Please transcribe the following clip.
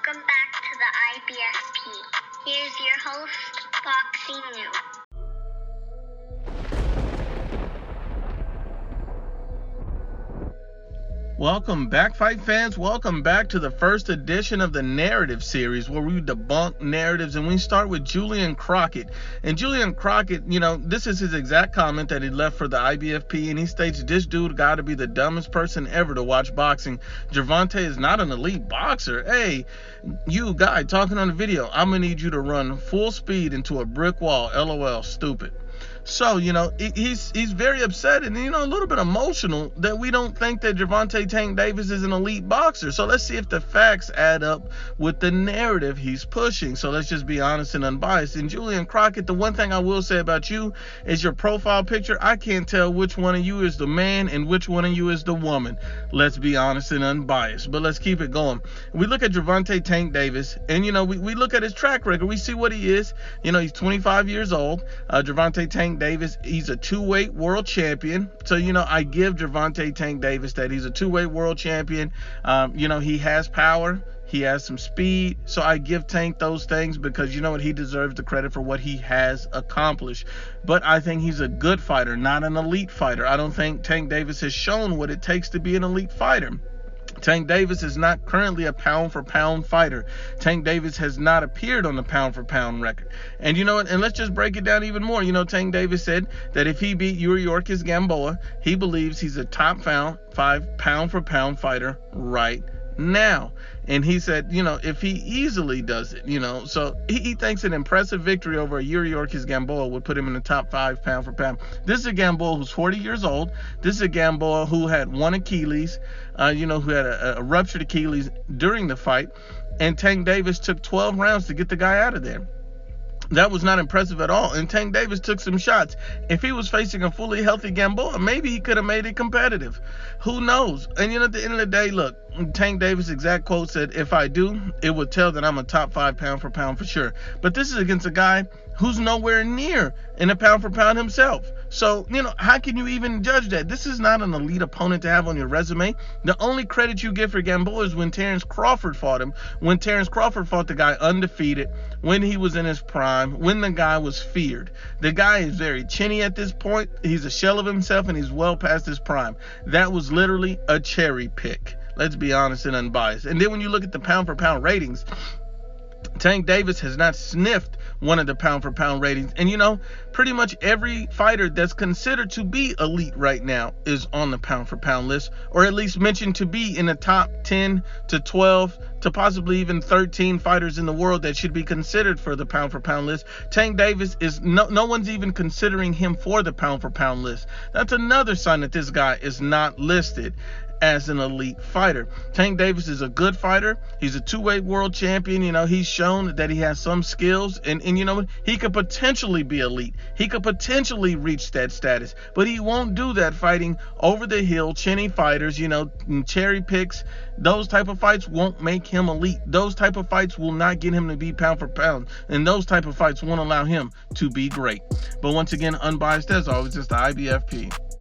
Welcome back to the IBFP. Here's your host, Foxy New. Welcome back, fight fans. Welcome back to the first edition of the narrative series where we debunk narratives, and we start with Julian Crockett. And Julian Crockett, this is his exact comment that he left for the IBFP, and he states, this dude got to be the dumbest person ever to watch boxing. Gervonta is not an elite boxer. Hey, you guy talking on the video, I'm going to need you to run full speed into a brick wall. LOL, stupid. So, he's very upset and, a little bit emotional that we don't think that Gervonta Tank Davis is an elite boxer. So let's see if the facts add up with the narrative he's pushing. So let's just be honest and unbiased. And Julian Crockett, the one thing I will say about you is your profile picture. I can't tell which one of you is the man and which one of you is the woman. Let's be honest and unbiased. But let's keep it going. We look at Gervonta Tank Davis and, we look at his track record. We see what he is. He's 25 years old. Gervonta Tank Davis, he's a two-weight world champion. So, I give Gervonta Tank Davis that he's a two-weight world champion. He has power. He has some speed. So I give Tank those things because he deserves the credit for what he has accomplished. But I think he's a good fighter, not an elite fighter. I don't think Tank Davis has shown what it takes to be an elite fighter. Tank Davis is not currently a pound-for-pound fighter. Tank Davis has not appeared on the pound-for-pound record. And and let's just break it down even more. Tank Davis said that if he beat Yuriorkis Gamboa, he believes he's a top 5 pound-for-pound fighter right now. And he said, if he easily does it, so he thinks an impressive victory over a Yuriorkis Gamboa would put him in the top 5 pound for pound. This is a Gamboa who's 40 years old. This is a Gamboa who had one Achilles, who had a ruptured Achilles during the fight. And Tank Davis took 12 rounds to get the guy out of there. That was not impressive at all. And Tank Davis took some shots. If he was facing a fully healthy Gamboa, maybe he could have made it competitive. Who knows? And at the end of the day, look, Tank Davis' exact quote said, if I do, it would tell that I'm a top 5 pound for pound for sure. But this is against a guy who's nowhere near in a pound for pound himself. So, how can you even judge that? This is not an elite opponent to have on your resume. The only credit you get for Gamboa is when Terrence Crawford fought him. When Terrence Crawford fought the guy undefeated, when he was in his prime, when the guy was feared. The guy is very chinny at this point. He's a shell of himself and he's well past his prime. That was literally a cherry pick. Let's be honest and unbiased. And then when you look at the pound for pound ratings, Tank Davis has not sniffed one of the pound for pound ratings. And pretty much every fighter that's considered to be elite right now is on the pound for pound list, or at least mentioned to be in the top 10 to 12 to possibly even 13 fighters in the world that should be considered for the pound for pound list. Tank Davis is no one's even considering him for the pound for pound list. That's another sign that this guy is not listed as an elite fighter. Tank Davis is a good fighter. He's a two-weight world champion. He's shown that he has some skills, and he could potentially be elite. He could potentially reach that status, but he won't do that fighting over the hill, chinny fighters, cherry picks. Those type of fights won't make him elite. Those type of fights will not get him to be pound for pound, and those type of fights won't allow him to be great. But once again, unbiased as always, it's the IBFP.